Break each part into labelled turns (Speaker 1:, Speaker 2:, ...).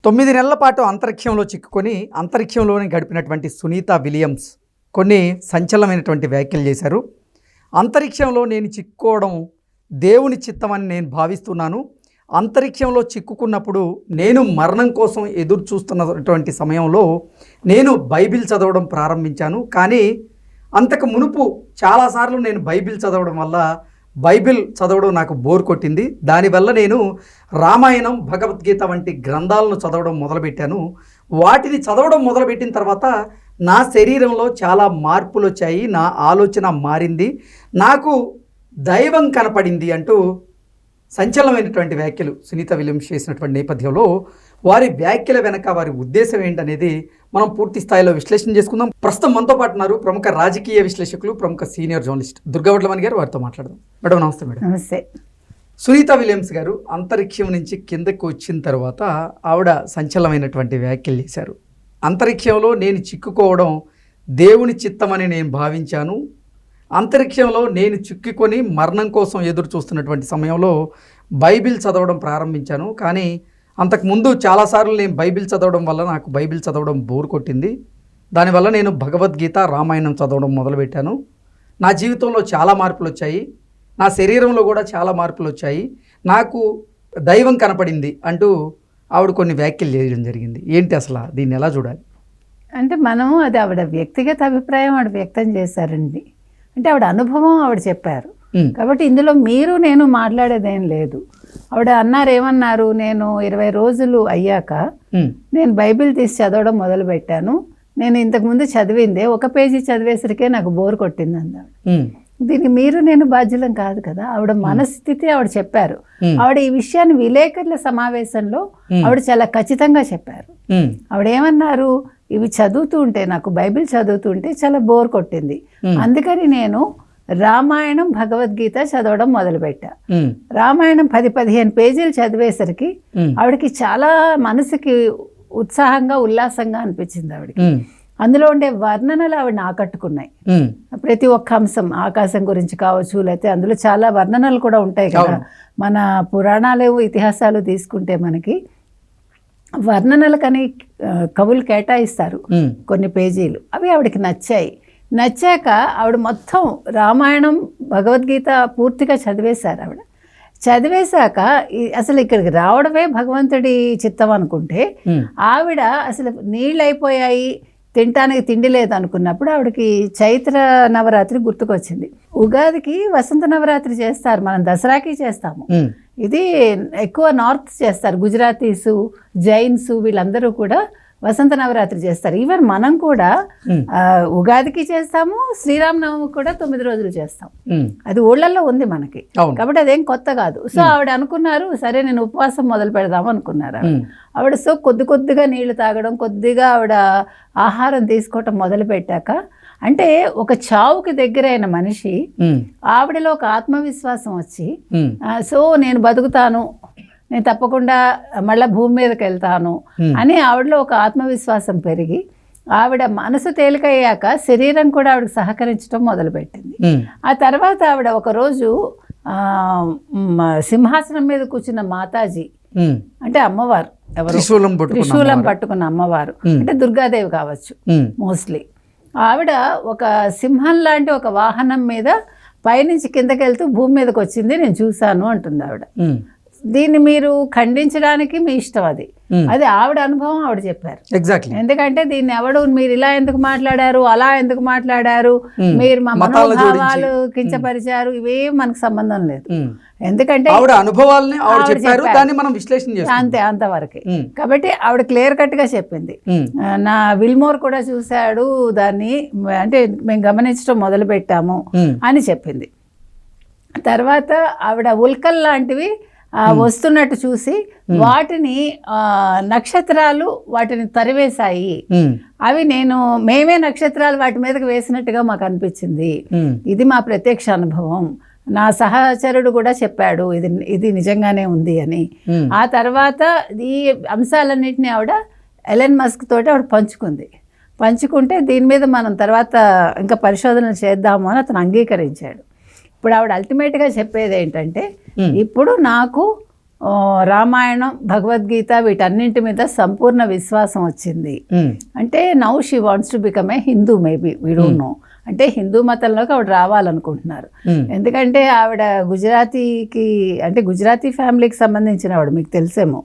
Speaker 1: 9 నెలల పాటు అంతరిక్షంలో చిక్కుకొని అంతరిక్షంలోనే గడిపినటువంటి సునీత విలియమ్స్ కొన్ని సంచలనమైనటువంటి వ్యాఖ్యలు చేశారు. అంతరిక్షంలో నేను చిక్కుకోవడం దేవుని చిత్తమని నేను భావిస్తున్నాను. అంతరిక్షంలో చిక్కుకున్నప్పుడు నేను మరణం కోసం ఎదురు చూస్తున్నటువంటి సమయంలో నేను బైబిల్ చదవడం ప్రారంభించాను. కానీ అంతకు మునుపు చాలాసార్లు నేను బైబిల్ చదవడం వల్ల బైబిల్ చదవడం నాకు బోర్ కొట్టింది. దానివల్ల నేను రామాయణం, భగవద్గీత వంటి గ్రంథాలను చదవడం మొదలుపెట్టాను. వాటిని చదవడం మొదలుపెట్టిన తర్వాత నా శరీరంలో చాలా మార్పులు వచ్చాయి, నా ఆలోచన మారింది, నాకు దైవం కనపడింది అంటూ సంచలనమైనటువంటి వ్యాఖ్యలు సునీత విలియమ్స్ చేసినటువంటి నేపథ్యంలో వారి వ్యాఖ్యల వెనక వారి ఉద్దేశం ఏంటనేది మనం పూర్తి స్థాయిలో విశ్లేషణ చేసుకుందాం. ప్రస్తుతం మనతో పాటు ఉన్నారు ప్రముఖ రాజకీయ విశ్లేషకులు, ప్రముఖ సీనియర్ జర్నలిస్ట్ దుర్గావడ్లమణి గారు. వారితో మాట్లాడదాం. మేడం నమస్తే. మేడం
Speaker 2: నమస్తే.
Speaker 1: సునీత విలియమ్స్ గారు అంతరిక్షం నుంచి కిందకు వచ్చిన తర్వాత ఆవిడ సంచలనమైనటువంటి వ్యాఖ్యలు చేశారు. అంతరిక్షంలో నేను చిక్కుకోవడం దేవుని చిత్తమని నేను భావించాను. అంతరిక్షంలో నేను చిక్కుకొని మరణం కోసం ఎదురు చూస్తున్నటువంటి సమయంలో బైబిల్ చదవడం ప్రారంభించాను. కానీ అంతకుముందు చాలాసార్లు నేను బైబిల్ చదవడం వల్ల నాకు బైబిల్ చదవడం బోర్ కొట్టింది. దానివల్ల నేను భగవద్గీత, రామాయణం చదవడం మొదలుపెట్టాను. నా జీవితంలో చాలా మార్పులు వచ్చాయి, నా శరీరంలో కూడా చాలా మార్పులు వచ్చాయి, నాకు దైవం కనపడింది అంటూ ఆవిడ కొన్ని వ్యాఖ్యలు చేయడం జరిగింది. ఏంటి అసలు దీన్ని ఎలా చూడాలి?
Speaker 2: అంటే మనం అది ఆవిడ వ్యక్తిగత అభిప్రాయం ఆవిడ వ్యక్తం చేశారండి. అంటే ఆవిడ అనుభవం ఆవిడ చెప్పారు. కాబట్టి ఇందులో మీరు నేను మాట్లాడేదేం లేదు. ఆవిడ ఏమన్నారు, నేను 20 రోజులు అయ్యాక నేను బైబిల్ తీసి చదవడం మొదలుపెట్టాను. నేను ఇంతకుముందు చదివిందే ఒక పేజీ చదివేసరికే నాకు బోర్ కొట్టింది అన్నాడు. దీనికి మీరు నేను బాధ్యులం కాదు కదా. ఆవిడ మనస్థితి ఆవిడ చెప్పారు. ఆవిడ ఈ విషయాన్ని విలేకరుల సమావేశంలో ఆవిడ చాలా ఖచ్చితంగా చెప్పారు. ఆవిడ ఏమన్నారు, ఇవి చదువుతూ ఉంటే, నాకు బైబిల్ చదువుతుంటే చాలా బోర్ కొట్టింది, అందుకని నేను రామాయణం, భగవద్గీత చదవడం మొదలుపెట్టా. రామాయణం 10-15 పేజీలు చదివేసరికి ఆవిడకి చాలా మనసుకి ఉత్సాహంగా, ఉల్లాసంగా అనిపించింది ఆవిడకి. అందులో ఉండే వర్ణనలు ఆవిడని ఆకట్టుకున్నాయి. ప్రతి ఒక్క అంశం, ఆకాశం గురించి కావచ్చు, లేకపోతే అందులో చాలా వర్ణనలు కూడా ఉంటాయి కదా. మన పురాణాలు, ఇతిహాసాలు తీసుకుంటే మనకి వర్ణనలకని కవులు కేటాయిస్తారు కొన్ని పేజీలు. అవి ఆవిడకి నచ్చాక ఆవిడ మొత్తం రామాయణం, భగవద్గీత పూర్తిగా చదివేశారు. ఆవిడ చదివేశాక అసలు ఇక్కడికి రావడమే భగవంతుడి చిత్తం అనుకుంటే, ఆవిడ అసలు నీళ్ళు అయిపోయాయి, తినటానికి తిండి లేదు అనుకున్నప్పుడు ఆవిడకి చైత్ర నవరాత్రి గుర్తుకొచ్చింది. ఉగాదికి వసంత నవరాత్రి చేస్తారు, మనం దసరాకి చేస్తాము. ఇది ఎక్కువ నార్త్ చేస్తారు, గుజరాతీసు, జైన్స్ వీళ్ళందరూ కూడా వసంత నవరాత్రి చేస్తారు. ఈవెన్ మనం కూడా ఉగాదికి చేస్తాము, శ్రీరామనవమికి కూడా 9 రోజులు చేస్తాం. అది ఊళ్ళల్లో ఉంది మనకి, కాబట్టి అదేం కొత్త కాదు. సో ఆవిడ అనుకున్నారు, సరే నేను ఉపవాసం మొదలు పెడదాము అనుకున్నారు ఆవిడ. సో కొద్దిగా నీళ్లు తాగడం, కొద్దిగా ఆవిడ ఆహారం తీసుకోవటం మొదలు పెట్టాక, అంటే ఒక చావుకి దగ్గరైన మనిషి ఆవిడలో ఒక ఆత్మవిశ్వాసం వచ్చి, సో నేను బతుకుతాను, నేను తప్పకుండా మళ్ళీ భూమి మీదకి వెళ్తాను అని ఆవిడలో ఒక ఆత్మవిశ్వాసం పెరిగి, ఆవిడ మనసు తేలికయ్యాక శరీరం కూడా ఆవిడకి సహకరించడం మొదలుపెట్టింది. ఆ తర్వాత ఆవిడ ఒకరోజు సింహాసనం మీద కూర్చున్న మాతాజీ, అంటే అమ్మవారు, ఎవరు, త్రిశూలం పట్టుకున్న అమ్మవారు, అంటే దుర్గాదేవి కావచ్చు మోస్ట్లీ. ఆవిడ ఒక సింహం లాంటి ఒక వాహనం మీద పైనుంచి కిందకి వెళ్తూ భూమి మీదకి వచ్చింది, నేను చూశాను అంటుంది ఆవిడ. దీన్ని మీరు ఖండించడానికి మీ ఇష్టం, అది ఆవిడ అనుభవం, ఆవిడ చెప్పారు.
Speaker 1: ఎగ్జాక్ట్లీ.
Speaker 2: ఎందుకంటే దీన్ని ఎవడు మీరు ఇలా ఎందుకు మాట్లాడారు, అలా ఎందుకు మాట్లాడారు, మీరు మా మనోభావాలు కించపరిచారు, ఇవేం మనకు సంబంధం లేదు. ఎందుకంటే
Speaker 1: ఆవిడ అనుభవాలని ఆవిడ చెప్పారు, దాన్ని మనం విశ్లేషణ చేస్తాం,
Speaker 2: అంతే, అంతవరకే. కాబట్టి ఆవిడ క్లియర్ కట్ గా చెప్పింది. నా విల్మోర్ కూడా చూశాడు దాన్ని, అంటే మేము గమనించడం మొదలు పెట్టాము అని చెప్పింది. తర్వాత ఆవిడ ఉల్కల్ లాంటివి వస్తున్నట్టు చూసి వాటిని నక్షత్రాలు వాటిని తరివేశాయి, అవి మేమే నక్షత్రాలు వాటి మీదకి వేసినట్టుగా మాకు అనిపించింది, ఇది మా ప్రత్యక్ష అనుభవం, నా సహచరుడు కూడా చెప్పాడు ఇది నిజంగానే ఉంది అని. ఆ తర్వాత ఈ అంశాలన్నింటినీ ఆవిడ ఎలన్ మస్క్ తోటి ఆవిడ పంచుకుంటే దీని మీద మనం తర్వాత ఇంకా పరిశోధనలు చేద్దాము అని అతను అంగీకరించాడు. ఇప్పుడు ఆవిడ అల్టిమేట్గా చెప్పేది ఏంటంటే, ఇప్పుడు నాకు రామాయణం, భగవద్గీత వీటన్నింటి మీద సంపూర్ణ విశ్వాసం వచ్చింది. అంటే now she wants to become a Hindu, maybe we don't know. అంటే హిందూ మతంలోకి ఆవిడ రావాలనుకుంటున్నారు. ఎందుకంటే ఆవిడ గుజరాతీకి, అంటే గుజరాతీ ఫ్యామిలీకి సంబంధించిన ఆవిడ, మీకు తెలిసేమో,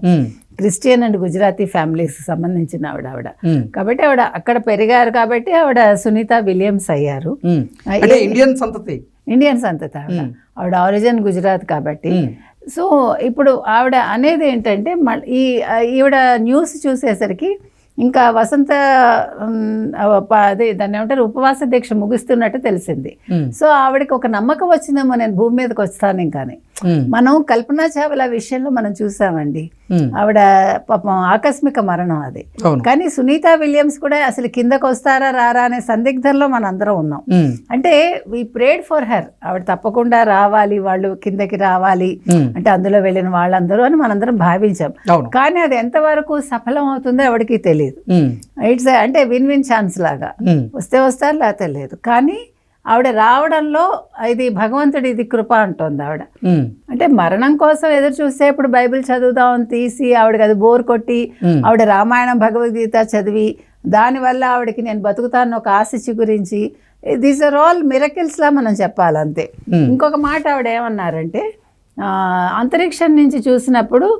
Speaker 2: క్రిస్టియన్ అండ్ గుజరాతీ ఫ్యామిలీకి సంబంధించిన ఆవిడ. కాబట్టి ఆవిడ అక్కడ పెరిగారు కాబట్టి ఆవిడ సునీత విలియమ్స్ అయ్యారు.
Speaker 1: ఇండియన్ సంతతి,
Speaker 2: ఇండియన్ సంతతి ఆవిడ ఆరిజిన్ గుజరాత్ కాబట్టి. సో ఇప్పుడు ఆవిడ అనేది ఏంటంటే ఈవిడ న్యూస్ చూసేసరికి ఇంకా వసంత అదే దాన్ని ఏమంటారు, ఉపవాస దీక్ష ముగిస్తున్నట్టు తెలిసింది. సో ఆవిడకి ఒక నమ్మకం వచ్చిందేమో, నేను భూమి మీదకి వస్తాను ఇంకాని. మనం కల్పనా చావ్లా విషయంలో మనం చూసామండి, ఆవిడ పాపం ఆకస్మిక మరణం అది. కానీ సునీత విలియమ్స్ కూడా అసలు కిందకు వస్తారా రారా అనే సందిగ్ధంలో మన అందరం ఉన్నాం. అంటే వీ ప్రేడ్ ఫర్ హర్, ఆవిడ తప్పకుండా రావాలి, వాళ్ళు కిందకి రావాలి, అంటే అందులో వెళ్ళిన వాళ్ళందరూ అని మనందరం భావించాం. కానీ అది ఎంతవరకు సఫలం అవుతుందో ఆవిడకి తెలియదు. ఇట్స్ అంటే విన్ విన్ ఛాన్స్ లాగా, వస్తే వస్తారు లేకపోతే లేదు. కానీ ఆవిడ రావడంలో ఇది భగవంతుడి ఇది కృప అంటోంది ఆవిడ. అంటే మరణం కోసం ఎదురు చూస్తే ఇప్పుడు బైబిల్ చదువుదామని తీసి ఆవిడకి అది బోర్ కొట్టి ఆవిడ రామాయణం, భగవద్గీత చదివి దానివల్ల ఆవిడకి నేను బతుకుతాను ఒక ఆశ చిగురించి, దీస్ ఆర్ ఆల్ మిరకిల్స్ లా మనం చెప్పాలంతే. ఇంకొక మాట ఆవిడ ఏమన్నారంటే, అంతరిక్షం నుంచి చూసినప్పుడు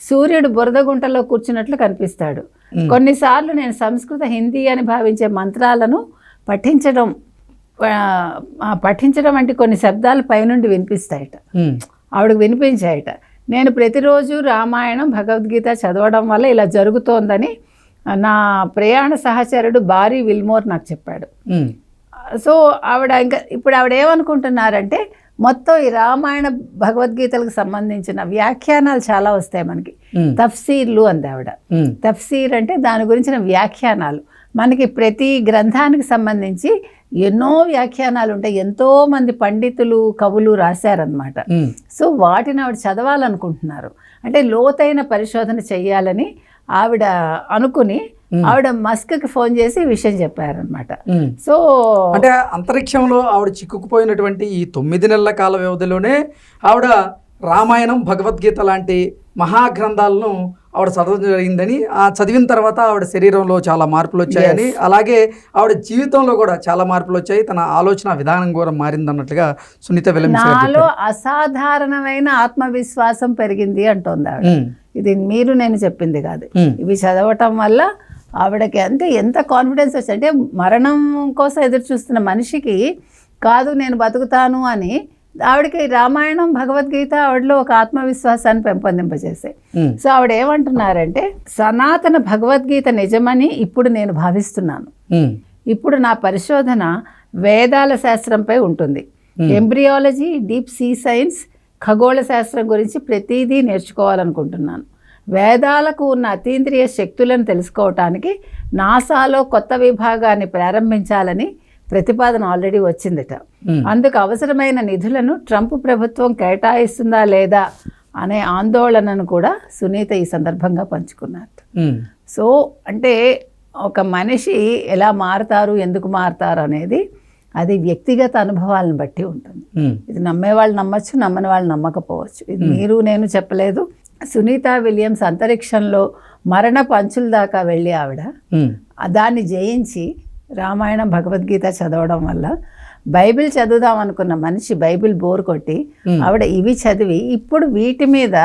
Speaker 2: సూర్యుడు బురద గుంటలో కూర్చున్నట్లు కనిపిస్తాడు. కొన్నిసార్లు నేను సంస్కృత, హిందీ అని భావించే మంత్రాలను పఠించడం వంటి కొన్ని శబ్దాలు పైనుండి వినిపిస్తాయట, ఆవిడకు వినిపించాయట. నేను ప్రతిరోజు రామాయణం, భగవద్గీత చదవడం వల్ల ఇలా జరుగుతోందని నా ప్రయాణ సహచరుడు బారీ విల్మోర్ నాకు చెప్పాడు. సో ఆవిడ ఇంకా ఇప్పుడు ఆవిడ ఏమనుకుంటున్నారంటే, మొత్తం ఈ రామాయణ భగవద్గీతలకు సంబంధించిన వ్యాఖ్యానాలు చాలా వస్తాయి మనకి, తఫ్సీర్లు అంది ఆవిడ. తఫ్సీర్ అంటే దాని గురించిన వ్యాఖ్యానాలు. మనకి ప్రతి గ్రంథానికి సంబంధించి ఎన్నో వ్యాఖ్యానాలు ఉంటాయి, ఎంతో మంది పండితులు, కవులు రాశారనమాట. సో వాటిని ఆవిడ చదవాలనుకుంటున్నారు. అంటే లోతైన పరిశోధన చెయ్యాలని ఆవిడ అనుకుని ఆవిడ మస్క్కి ఫోన్ చేసి ఈ విషయం చెప్పారనమాట. సో
Speaker 1: అంటే అంతరిక్షంలో ఆవిడ చిక్కుకుపోయినటువంటి ఈ 9 నెలల కాల వ్యవధిలోనే ఆవిడ రామాయణం, భగవద్గీత లాంటి మహాగ్రంథాలను ఆవిడ చదవడం జరిగిందని, ఆ చదివిన తర్వాత ఆవిడ శరీరంలో చాలా మార్పులు వచ్చాయని, అలాగే ఆవిడ జీవితంలో కూడా చాలా మార్పులు వచ్చాయి, తన ఆలోచన విధానం కూడా మారిందన్నట్లుగా సునీత విలియమ్స్
Speaker 2: నాలో అసాధారణమైన ఆత్మవిశ్వాసం పెరిగింది అంటోంది ఆవిడ. ఇది మీరు నేను చెప్పింది కాదు, ఇవి చదవటం వల్ల ఆవిడకి అంటే ఎంత కాన్ఫిడెన్స్ వచ్చి, అంటే మరణం కోసం ఎదురు చూస్తున్న మనిషికి కాదు నేను బతుకుతాను అని, ఆవిడకి రామాయణం, భగవద్గీత ఆవిడలో ఒక ఆత్మవిశ్వాసాన్ని పెంపొందింపజేసాయి. సో ఆవిడ ఏమంటున్నారంటే, సనాతన భగవద్గీత నిజమని ఇప్పుడు నేను భావిస్తున్నాను. ఇప్పుడు నా పరిశోధన వేదాల శాస్త్రంపై ఉంటుంది. ఎంబ్రియాలజీ, డీప్ సీ సైన్స్, ఖగోళ శాస్త్రం గురించి ప్రతిదీ నేర్చుకోవాలనుకుంటున్నాను. వేదాలకు ఉన్న అతీంద్రియ శక్తులను తెలుసుకోవటానికి నాసాలో కొత్త విభాగాన్ని ప్రారంభించాలని ప్రతిపాదన ఆల్రెడీ వచ్చిందట. అందుకు అవసరమైన నిధులను ట్రంప్ ప్రభుత్వం కేటాయిస్తుందా లేదా అనే ఆందోళనను కూడా సునీత ఈ సందర్భంగా పంచుకున్నారు. సో అంటే ఒక మనిషి ఎలా మారుతారు, ఎందుకు మారుతారు అనేది అది వ్యక్తిగత అనుభవాలను బట్టి ఉంటుంది. ఇది నమ్మేవాళ్ళు నమ్మచ్చు, నమ్మని వాళ్ళు నమ్మకపోవచ్చు. ఇది మీరు నేను చెప్పలేదు. సునీత విలియమ్స్ అంతరిక్షంలో మరణపు అంచుల దాకా వెళ్ళి ఆవిడ దాన్ని జయించి రామాయణం, భగవద్గీత చదవడం వల్ల బైబిల్ చదువుదాం అనుకున్న మనిషి బైబిల్ బోర్ కొట్టి ఆవిడ ఇవి చదివి ఇప్పుడు వీటి మీద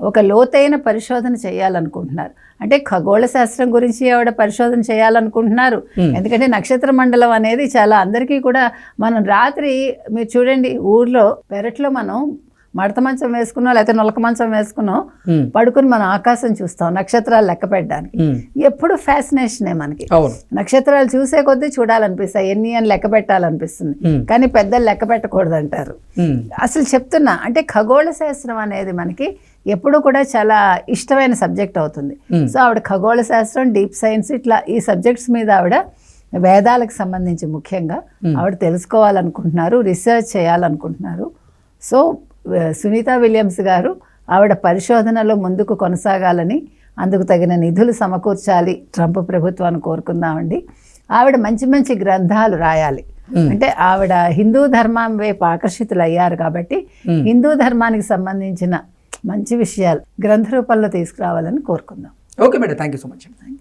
Speaker 2: ఒక లోతైన పరిశోధన చేయాలనుకుంటున్నారు. అంటే ఖగోళ శాస్త్రం గురించి ఆవిడ పరిశోధన చేయాలనుకుంటున్నారు. ఎందుకంటే నక్షత్ర మండలం అనేది చాలా అందరికీ కూడా, మనం రాత్రి మీరు చూడండి ఊర్లో పెరట్లో మనం మడత మంచం వేసుకున్నాం లేకపోతే నొలక మంచం వేసుకున్నాం పడుకుని మనం ఆకాశం చూస్తాం నక్షత్రాలు లెక్క పెట్టడానికి. ఎప్పుడు ఫ్యాసినేషనే మనకి, నక్షత్రాలు చూసే కొద్దీ చూడాలనిపిస్తాయి, ఎన్ని అని లెక్క పెట్టాలనిపిస్తుంది. కానీ పెద్దలు లెక్క పెట్టకూడదు అంటారు. అసలు చెప్తున్నా అంటే ఖగోళ శాస్త్రం అనేది మనకి ఎప్పుడు కూడా చాలా ఇష్టమైన సబ్జెక్ట్ అవుతుంది. సో ఆవిడ ఖగోళ శాస్త్రం, డీప్ సైన్స్ ఇట్లా ఈ సబ్జెక్ట్స్ మీద ఆవిడ వేదాలకు సంబంధించి ముఖ్యంగా ఆవిడ తెలుసుకోవాలనుకుంటున్నారు, రీసెర్చ్ చేయాలనుకుంటున్నారు. సో సునీత విలియమ్స్ గారు ఆవిడ పరిశోధనలో ముందుకు కొనసాగాలని, అందుకు తగిన నిధులు సమకూర్చాలి ట్రంప్ ప్రభుత్వాన్ని కోరుకుందామండి. ఆవిడ మంచి మంచి గ్రంథాలు రాయాలి. అంటే ఆవిడ హిందూ ధర్మం వైపు ఆకర్షితులు అయ్యారు కాబట్టి హిందూ ధర్మానికి సంబంధించిన మంచి విషయాలు గ్రంథ రూపంలో తీసుకురావాలని కోరుకుందాం.
Speaker 1: Okay madam, thank you so much.